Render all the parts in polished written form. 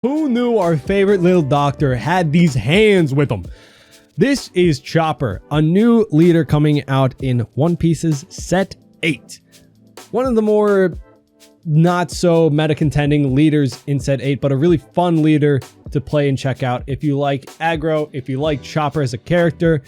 Who knew our favorite little doctor had these hands with him? This is Chopper, a new leader coming out in One Piece's Set 8. One of the more not so meta contending leaders in Set 8, but a really fun leader to play and check out if you like Aggro, if you like Chopper as a character,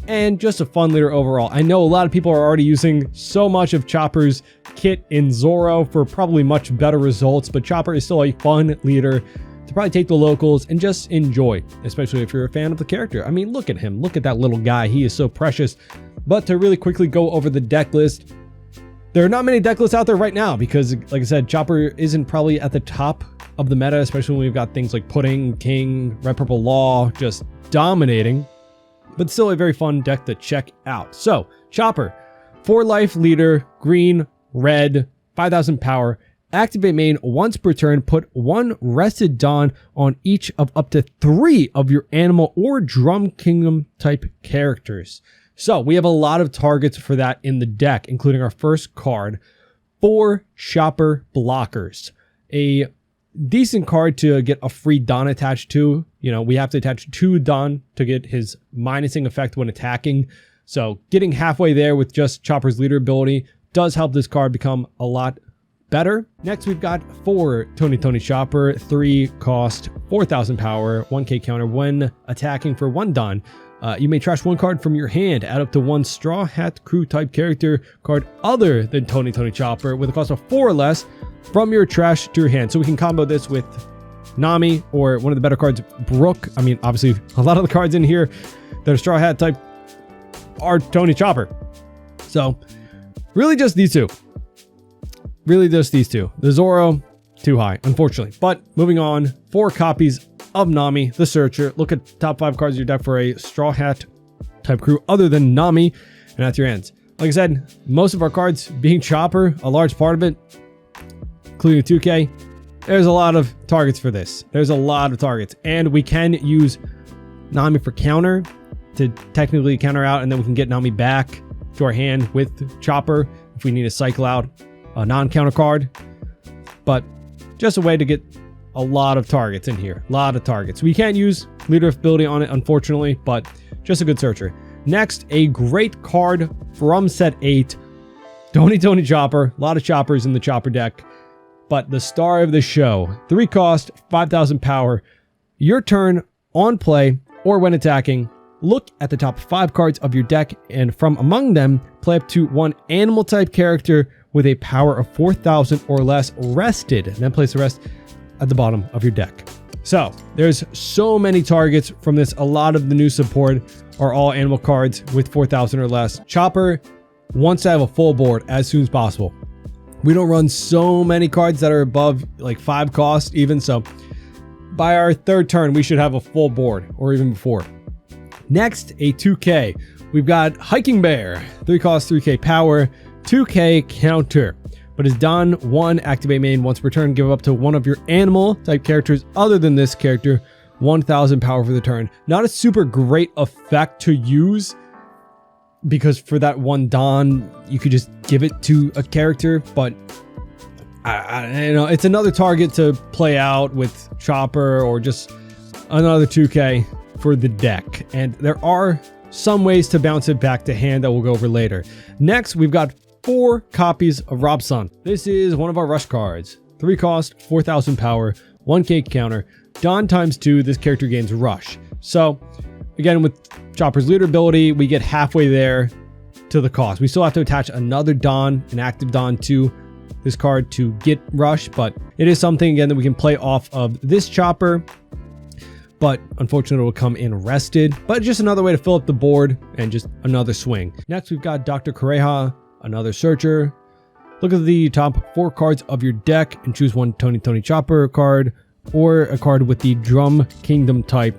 and just a fun leader overall. I know a lot of people are already using so much of Chopper's kit in Zoro for probably much better results, but Chopper is still a fun leader to probably take the locals and just enjoy, especially if you're a fan of the character. I mean, look at him. Look at that little guy. He is so precious. But to really quickly go over the deck list, there are not many deck lists out there right now because, like I said, Chopper isn't probably at the top of the meta, especially when we've got things like Pudding, King, Red Purple Law just dominating, but still a very fun deck to check out. So, Chopper, 4 life leader, green, red, 5,000 power. Activate main once per turn, put 1 rested Dawn on each of up to 3 of your animal or Drum Kingdom type characters. So we have a lot of targets for that in the deck, including our first card, 4 Chopper blockers. A decent card to get a free Dawn attached to. You know, we have to attach 2 Dawn to get his minusing effect when attacking. So getting halfway there with just Chopper's leader ability does help this card become a lot better. Next, we've got 4 Tony Chopper, 3 cost, 4,000 power, 1k counter. When attacking for 1 Dawn, you may trash 1 card from your hand, add up to 1 Straw Hat Crew type character card other than Tony Chopper with a cost of 4 or less from your trash to your hand. So we can combo this with Nami or one of the better cards, Brook. I mean, obviously, a lot of the cards in here that are Straw Hat type are Tony Chopper. So really just these two. Really just these two. The Zoro, too high, unfortunately. But moving on, 4 copies of Nami, the Searcher. Look at top 5 cards of your deck for a Straw Hat type crew other than Nami, and that's your hands. Like I said, most of our cards being Chopper, a large part of it, including 2K, there's a lot of targets for this. There's a lot of targets, and we can use Nami for counter to technically counter out, and then we can get Nami back to our hand with Chopper if we need to cycle out a non-counter card. But just a way to get a lot of targets in here. A lot of targets. We can't use leader ability on it, unfortunately, but just a good searcher. Next, a great card from Set 8. Tony Chopper. A lot of Choppers in the Chopper deck. But the star of the show. 3 cost, 5,000 power. Your turn, on play, or when attacking, look at the top 5 cards of your deck, and from among them, play up to 1 animal type character with a power of 4,000 or less rested, and then place the rest at the bottom of your deck. So there's so many targets from this. A lot of the new support are all animal cards with 4,000 or less. Chopper wants to have a full board as soon as possible. We don't run so many cards that are above like 5 cost even, so by our 3rd turn we should have a full board, or even before. Next, a 2K. We've got Hiking Bear, 3 cost, 3k power, 2k counter. But is done 1 activate main once per turn, give up to 1 of your animal type characters other than this character, 1,000 power for the turn. Not a super great effect to use, because for that 1 Dawn, you could just give it to a character, but I know it's another target to play out with Chopper or just another 2k for the deck. And there are some ways to bounce it back to hand that we'll go over later. Next, we've got 4 copies of Robson. This is one of our rush cards. 3 cost, 4,000 power, 1k counter. Dawn times 2, this character gains rush. So again, with Chopper's leader ability, we get halfway there to the cost. We still have to attach another Dawn, an active Dawn, to this card to get rush, but it is something again that we can play off of this Chopper. But unfortunately, it will come in rested. But just another way to fill up the board and just another swing. Next, we've got Dr. Kureha, another searcher. Look at the top 4 cards of your deck and choose 1 Tony Chopper card or a card with the Drum Kingdom type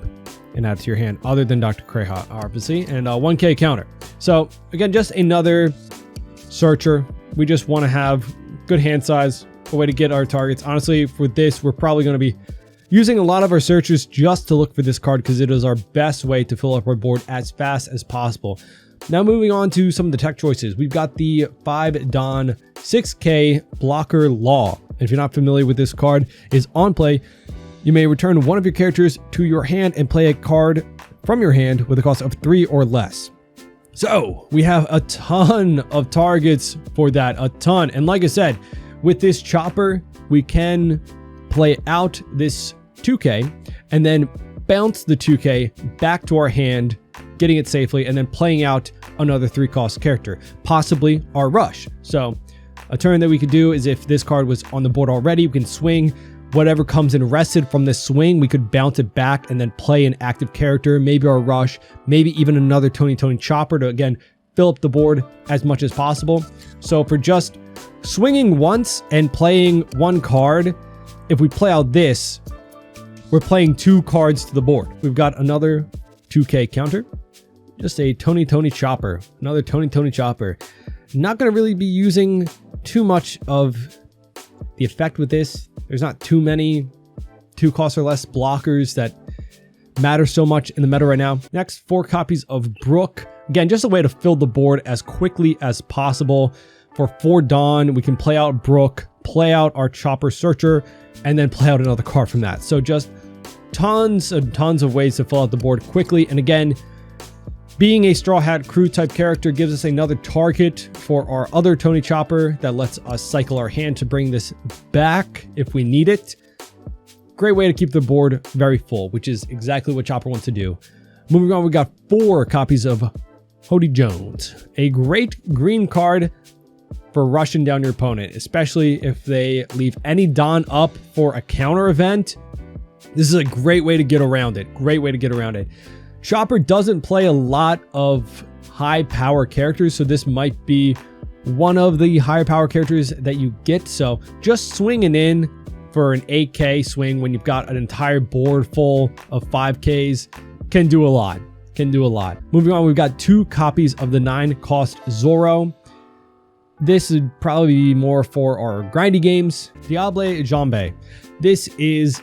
and add it to your hand, other than Dr. Kureha, obviously, and 1k counter. So again, just another searcher. We just want to have good hand size, a way to get our targets. Honestly, for this, we're probably going to be using a lot of our searchers just to look for this card because it is our best way to fill up our board as fast as possible. Now moving on to some of the tech choices. We've got the 5 Dawn 6k blocker Law. If you're not familiar with this card, is on play. You may return one of your characters to your hand and play a card from your hand with a cost of 3 or less. So we have a ton of targets for that, a ton. And like I said, with this chopper, we can play out this 2K and then bounce the 2K back to our hand, getting it safely, and then playing out another 3-cost character, possibly our rush. So a turn that we could do is if this card was on the board already, we can swing whatever comes in rested from this swing. We could bounce it back and then play an active character, maybe our rush, maybe even another Tony chopper to, again, fill up the board as much as possible. So for just swinging once and playing one card, if we play out this, we're playing 2 cards to the board. We've got another 2K counter, just a Tony chopper, another Tony chopper. Not going to really be using too much of the effect with this. There's not too many 2 cost or less blockers that matter so much in the meta right now. Next, 4 copies of Brook. Again, just a way to fill the board as quickly as possible. For 4 Dawn, we can play out Brook, play out our Chopper Searcher, and then play out another card from that. So just tons and tons of ways to fill out the board quickly. And again, being a Straw Hat Crew type character gives us another target for our other Tony Chopper that lets us cycle our hand to bring this back if we need it. Great way to keep the board very full, which is exactly what Chopper wants to do. Moving on, we got 4 copies of Hody Jones, a great green card for rushing down your opponent, especially if they leave any Dawn up for a counter event. This is a great way to get around it. Great way to get around it. Chopper doesn't play a lot of high power characters, so this might be one of the higher power characters that you get. So just swinging in for an 8K swing when you've got an entire board full of 5Ks can do a lot. Can do a lot. Moving on, we've got 2 copies of the 9-cost Zoro. This would probably be more for our grindy games. Diable Jambe. This is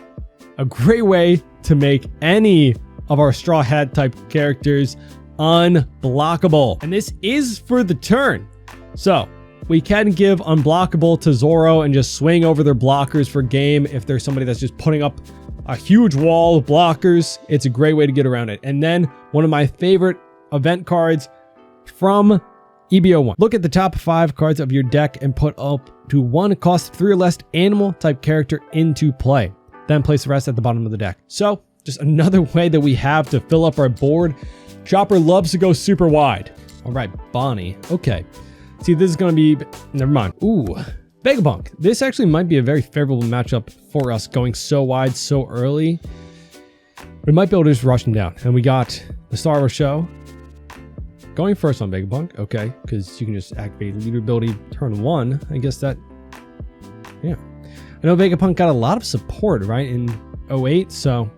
a great way to make any of our Straw Hat type characters unblockable. And this is for the turn. So we can give unblockable to Zoro and just swing over their blockers for game. If there's somebody that's just putting up a huge wall of blockers, it's a great way to get around it. And then one of my favorite event cards from EBO1. Look at the top 5 cards of your deck and put up to 1 cost 3 or less animal type character into play. Then place the rest at the bottom of the deck. So just another way that we have to fill up our board. Chopper loves to go super wide. All right, Bonnie. Okay. See, this is going to be... Never mind. Ooh, Vega. This actually might be a very favorable matchup for us going so wide so early. We might be able to just rush him down. And we got the star of our show going first on Vega. Okay, because you can just activate leader ability turn 1. I guess that... Yeah. I know Vegapunk got a lot of support, right, in 08, so...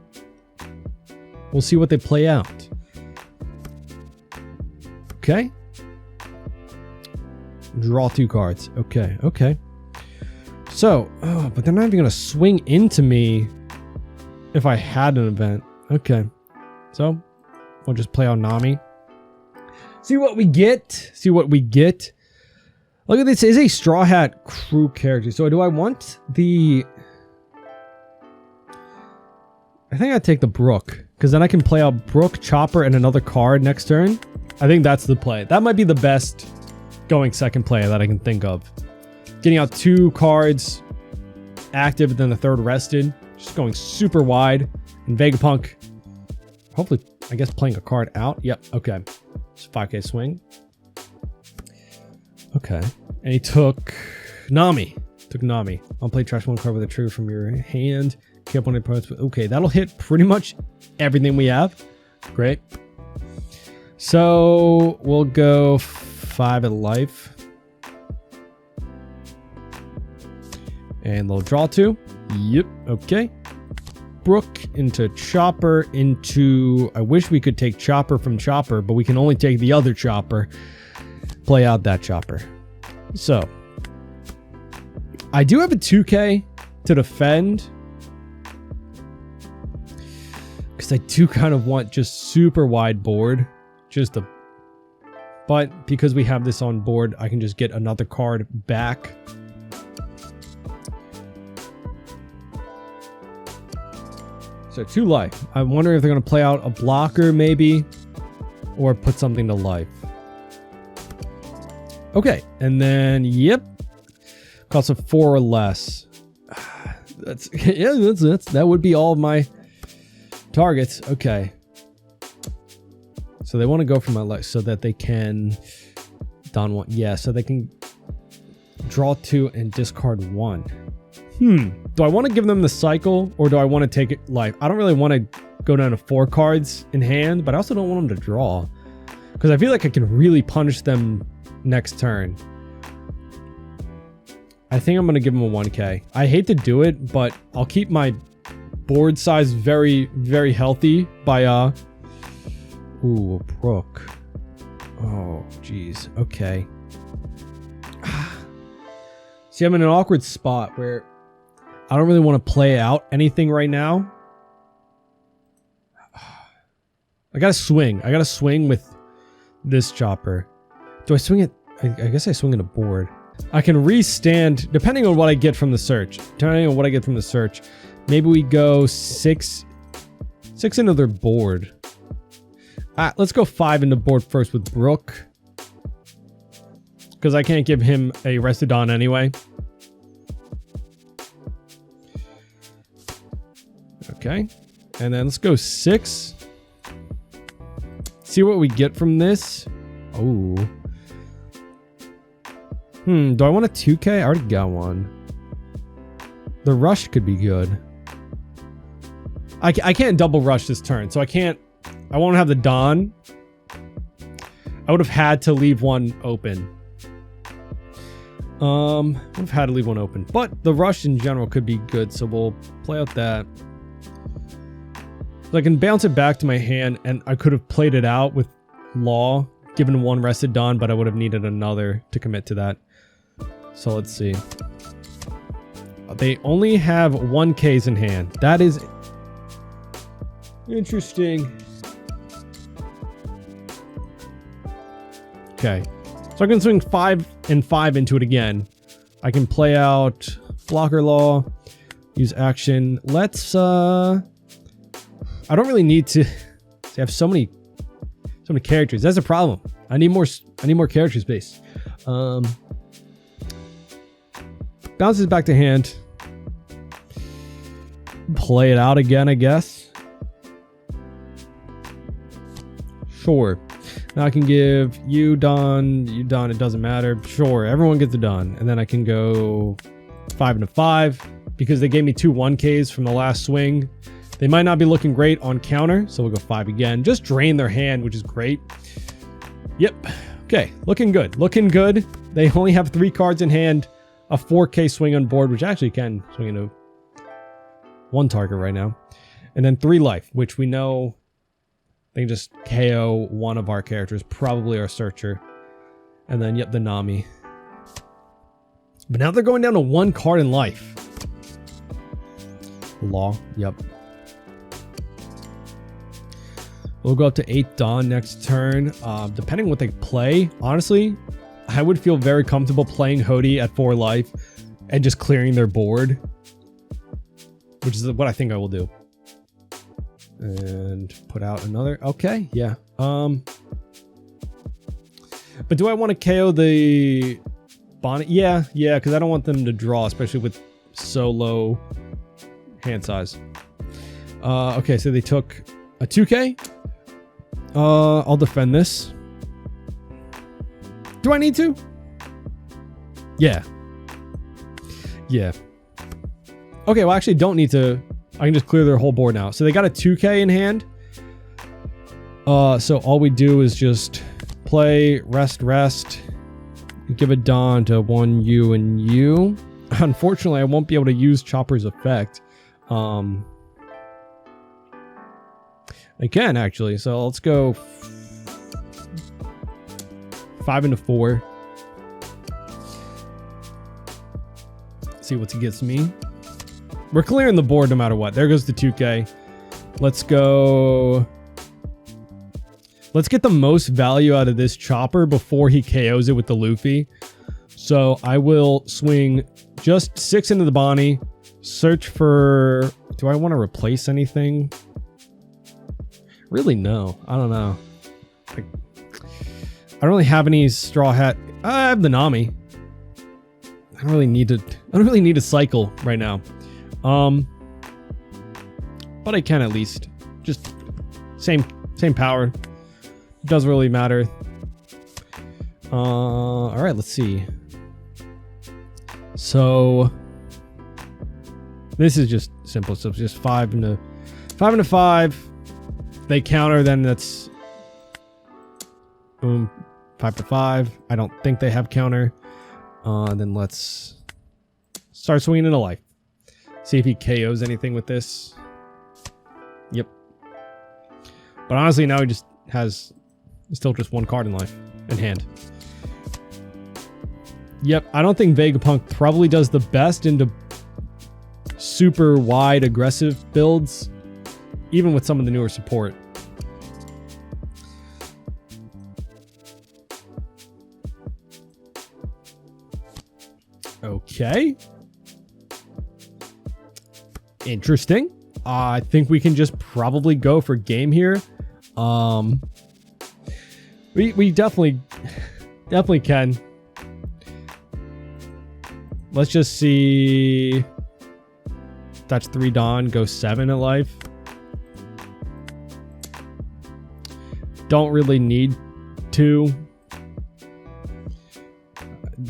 We'll see what they play out. Okay. Draw 2 cards. Okay, okay. So, oh, but they're not even going to swing into me if I had an event. Okay. So, we'll just play on Nami. See what we get. See what we get. Look at this. This is a Straw Hat Crew character. So, do I want the... I think I'd take the Brook, because then I can play out Brook, Chopper, and another card next turn. I think that's the play. That might be the best going second play that I can think of. Getting out 2 cards active, and then the 3rd rested. Just going super wide. And Vegapunk, hopefully, I guess playing a card out. Yep, okay. It's a 5K swing. Okay. And he took Nami. Took Nami. I'll play trash 1 card with a trigger from your hand. Keep on opponents. Okay, that'll hit pretty much everything we have. Great. So we'll go 5 at life. And they'll draw 2. Yep, okay. Brook into Chopper into... I wish we could take Chopper from Chopper, but we can only take the other Chopper. Play out that Chopper. So, I do have a 2K to defend. Because I do kind of want just super wide board. But because we have this on board, I can just get another card back. So 2 life. I wonder if they're going to play out a blocker maybe, or put something to life. Okay, and then, yep. Costs of 4 or less. That's, yeah, that would be all of my targets. Okay. So they want to go for my life so that they can don 1. Yeah, so they can draw 2 and discard 1. Do I want to give them the cycle, or do I want to take it life? I don't really want to go down to 4 cards in hand, but I also don't want them to draw, because I feel like I can really punish them next turn. I think I'm going to give them a 1k. I hate to do it, but I'll keep my board size very, very healthy by, ooh, a Brook. Oh, geez. Okay. See, I'm in an awkward spot where I don't really want to play out anything right now. I gotta swing. I gotta swing with this chopper. Do I swing it? I guess I swing it a board. I can restand, depending on what I get from the search. Depending on what I get from the search. Maybe we go 6 into their board. Let's go 5 into board first with Brook, because I can't give him a Restodon anyway. Okay. And then let's go 6. See what we get from this. Oh. Do I want a 2k? I already got one. The rush could be good. I can't double rush this turn, so I won't have the Dawn. I would have had to leave one open. I would have had to leave one open. But the rush in general could be good, so we'll play out that. So I can bounce it back to my hand, and I could have played it out with Law, given 1 rested Dawn, but I would have needed another to commit to that. So let's see. They only have 1Ks in hand. That is interesting. Okay. So I can swing 5 and 5 into it again. I can play out Blocker Law, use action. Let's I don't really need to have so many characters. That's a problem. I need more character space. Bounces back to hand. Play it out again, I guess. Sure. Now I can give you Dawn, it doesn't matter. Sure, everyone gets a Dawn. And then I can go 5 into 5 because they gave me 2 1Ks from the last swing. They might not be looking great on counter, so we'll go 5 again. Just drain their hand, which is great. Yep. Okay, looking good. Looking good. They only have 3 cards in hand. A 4K swing on board, which actually can swing into 1 target right now. And then 3 life, which we know they can just KO one of our characters, probably our searcher. And then, yep, the Nami. But now they're going down to 1 card in life. Law, yep. We'll go up to 8 Dawn next turn. Depending on what they play, honestly, I would feel very comfortable playing Hody at 4 life and just clearing their board, which is what I think I will do. And put out another. Okay, yeah. But do I want to KO the Bonnet? Yeah, because I don't want them to draw, especially with so low hand size. Okay, so they took a 2K. I'll defend this. Do I need to? Yeah. Yeah. Okay, well, I actually don't need to. I can just clear their whole board now. So they got a 2K in hand. So all we do is just play, rest, give a Dawn to 1 U and U. Unfortunately, I won't be able to use Chopper's effect. I can, actually. So let's go 5 into 4. See what he gets me. We're clearing the board no matter what. There goes the 2K. Let's go. Let's get the most value out of this Chopper before he KOs it with the Luffy. So I will swing just 6 into the Bonnie. Search for Do I want to replace anything? Really, no. I don't know. I don't really have any Straw Hat. I have the Nami. I don't really need to cycle right now. But I can at least. Just same power. Doesn't really matter. All right, let's see. So this is just simple. So it's just 5 into 5. If they counter, then that's boom, 5 to 5. I don't think they have counter. Then let's start swinging into life. See if he KOs anything with this. Yep. But honestly, now he just has still just 1 card in life in hand. Yep, I don't think Vegapunk probably does the best into super wide aggressive builds, even with some of the newer support. Okay. Interesting. I think we can just probably go for game here. We definitely can. Let's just see. That's 3 Dawn, go 7 at life. Don't really need to.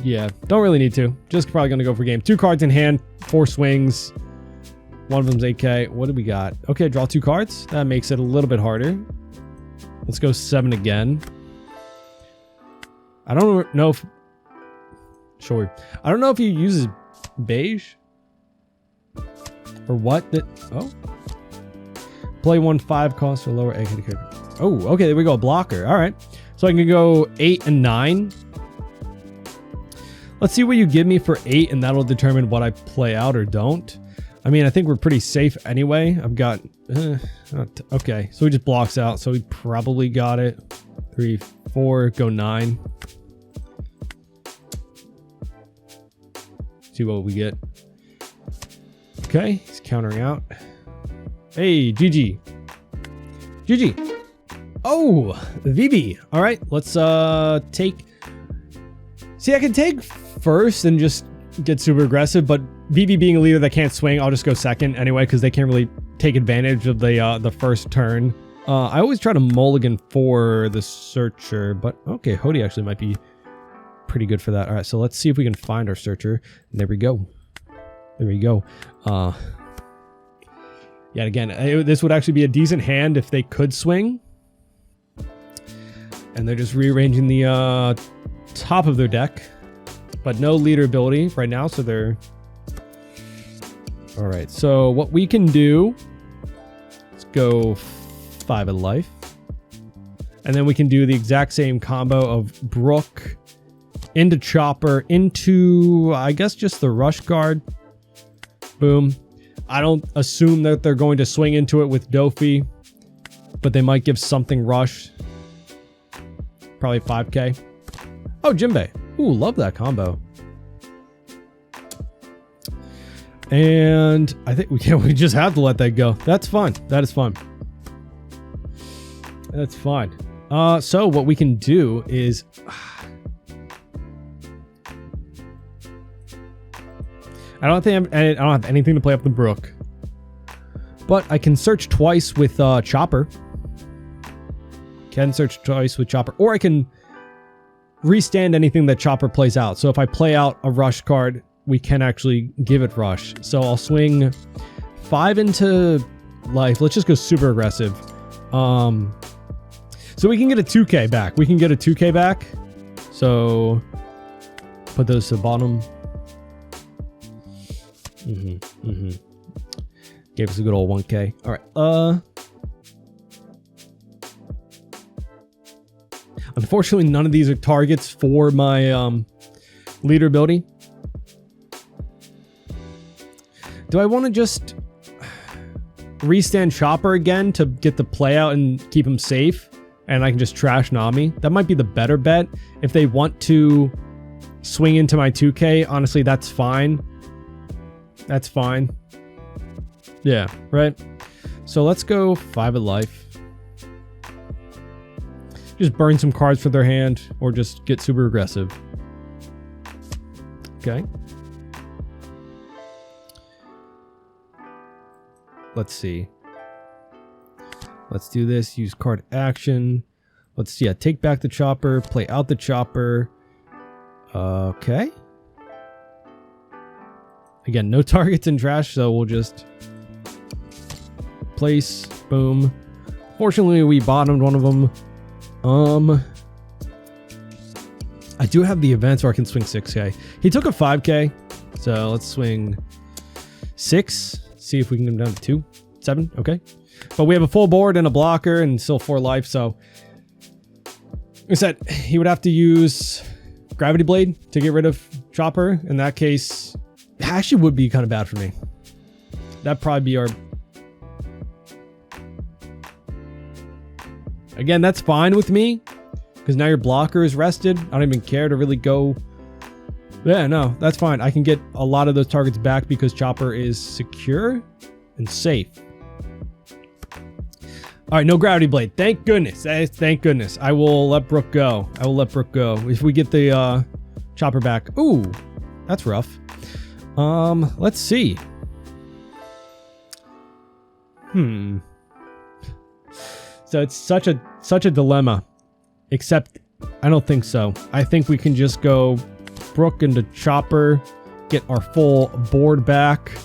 Yeah, don't really need to. Just probably gonna go for game. 2 cards in hand, 4 swings. One of them's 8K. What do we got? Okay, draw 2 cards. That makes it a little bit harder. Let's go 7 again. I don't know if... Sure. I don't know if he uses beige. Or what? Oh. Play 1/5 cost for lower egg. Oh, okay, there we go. Blocker. All right. So I can go 8 and 9. Let's see what you give me for 8, and that'll determine what I play out or don't. I mean, I think we're pretty safe anyway. I've got... okay, so he just blocks out, so we probably got it. 3, 4, go 9. See what we get. Okay, he's countering out. Hey, GG. GG. Oh, VB. All right, let's take... See, I can take first and just get super aggressive, but VB being a leader that can't swing, I'll just go second anyway, because they can't really take advantage of the first turn. I always try to mulligan for the Searcher, but okay, Hody actually might be pretty good for that. All right, so let's see if we can find our Searcher. And there we go. There we go. Yeah, again, this would actually be a decent hand if they could swing. And they're just rearranging the top of their deck. But no leader ability right now, so they're... Alright, so what we can do... Let's go 5 of life. And then we can do the exact same combo of Brook into Chopper, into, I guess, just the Rush Guard. Boom. I don't assume that they're going to swing into it with Dofi, but they might give something Rush. Probably 5k. Oh, Jinbei. Ooh, love that combo. And I think we just have to let that go. That's fine. That is fine. That's fine. So what we can do is... I don't have anything to play up the Brook. But I can search twice with Chopper. Can search twice with Chopper. Or I can restand anything that Chopper plays out. So if I play out a Rush card, we can actually give it Rush. So I'll swing 5 into life. Let's just go super aggressive. So we can get a 2k back. We can get a 2k back. So put those to the bottom. Gave us a good old 1k. All right. Unfortunately, none of these are targets for my leader ability. Do I want to just restand Chopper again to get the play out and keep him safe? And I can just trash Nami? That might be the better bet. If they want to swing into my 2k, honestly, that's fine. That's fine. Yeah, right? So let's go 5 of life. Just burn some cards for their hand or just get super aggressive. Okay. Let's see. Let's do this. Use card action. Let's see. Yeah, take back the chopper. Play out the chopper. Okay. Again, no targets in trash, so we'll just place. Boom. Fortunately, we bottomed one of them. I do have the event, so I can swing 6k. He took a 5k, so let's swing 6. See if we can get him down to 2. 7, okay. But we have a full board and a blocker and still 4 life, so like I said, he would have to use Gravity Blade to get rid of Chopper. In that case, it actually would be kind of bad for me. That'd probably be our... Again, that's fine with me, because now your blocker is rested. I don't even care to really go... Yeah, no, that's fine. I can get a lot of those targets back because Chopper is secure and safe. All right, no Gravity Blade. Thank goodness. Thank goodness. I will let Brooke go. I will let Brooke go. If we get the Chopper back. Ooh, that's rough. Let's see. So it's such a dilemma. Except I don't think so. I think we can just go Brooke into Chopper, get our full board back,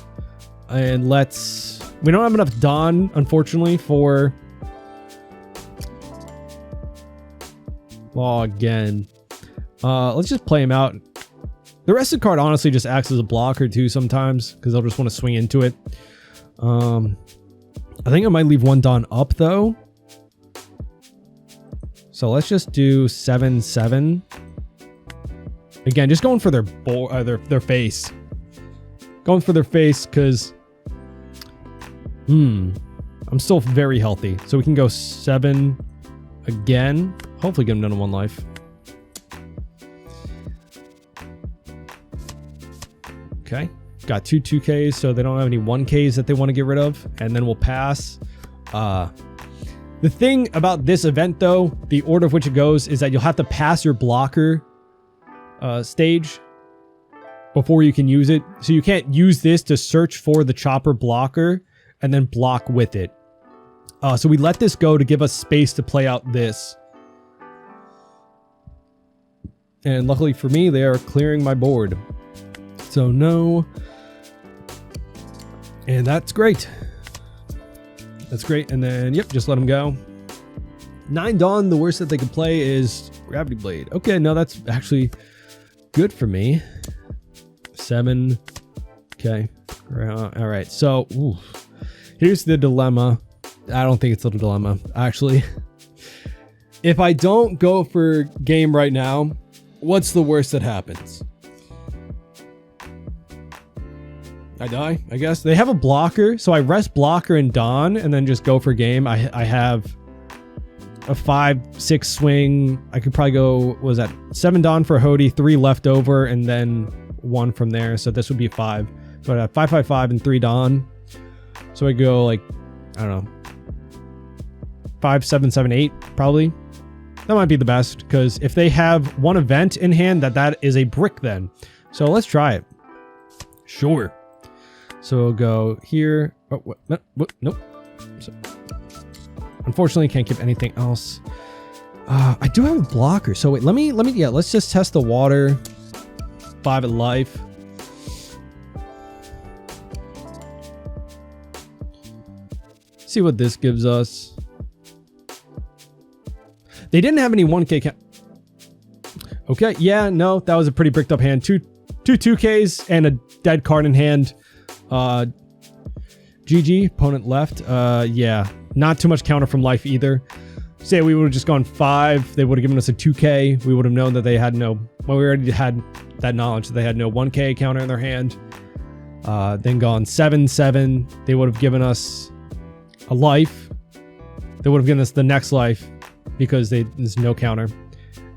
and let's... We don't have enough Dawn, unfortunately, for... Law again. Let's just play him out. The rest of the card honestly just acts as a blocker too sometimes, because they'll just want to swing into it. I think I might leave one Dawn up though. So let's just do 7/7. Again, just going for their their face. Going for their face because I'm still very healthy. So we can go 7 again. Hopefully get them down to 1 life. Okay. Got 2 2Ks, so they don't have any 1Ks that they want to get rid of. And then we'll pass. The thing about this event, though, the order of which it goes, is that you'll have to pass your blocker stage before you can use it. So you can't use this to search for the Chopper blocker and then block with it. So we let this go to give us space to play out this. And luckily for me, they are clearing my board. So no. And that's great. That's great. And then, yep, just let them go. 9 Dawn, the worst that they can play is Gravity Blade. Okay, no, that's actually good for me. 7. Okay. All right. So, here's the dilemma. I don't think it's a dilemma, actually. If I don't go for game right now, what's the worst that happens? I die, I guess. They have a blocker, so I rest blocker and Dawn and then just go for game. I have a 5-6 swing. I could probably go, what was that? 7 Dawn for Hody, 3 left over, and then 1 from there. So this would be 5. So I have 5, 5, 5, and 3 Dawn. So I go like, I don't know, 5, 7, 7, 8, probably. That might be the best, because if they have one event in hand, that is a brick then. So let's try it. Sure. So we'll go here. Oh, what? Nope. So, unfortunately, can't keep anything else. I do have a blocker. So wait, yeah, let's just test the water. 5 at life. See what this gives us. They didn't have any 1K count. Okay, yeah, no, that was a pretty bricked up hand. Two 2Ks and a dead card in hand. GG, opponent left. Yeah, not too much counter from life either. Say we would have just gone 5, they would have given us a 2K. We would have known that they had no, well, we already had that knowledge that they had no 1K counter in their hand. Then gone 7/7, they would have given us a life. They would have given us the next life because there's no counter.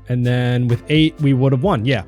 And then with 8, we would have won. Yeah.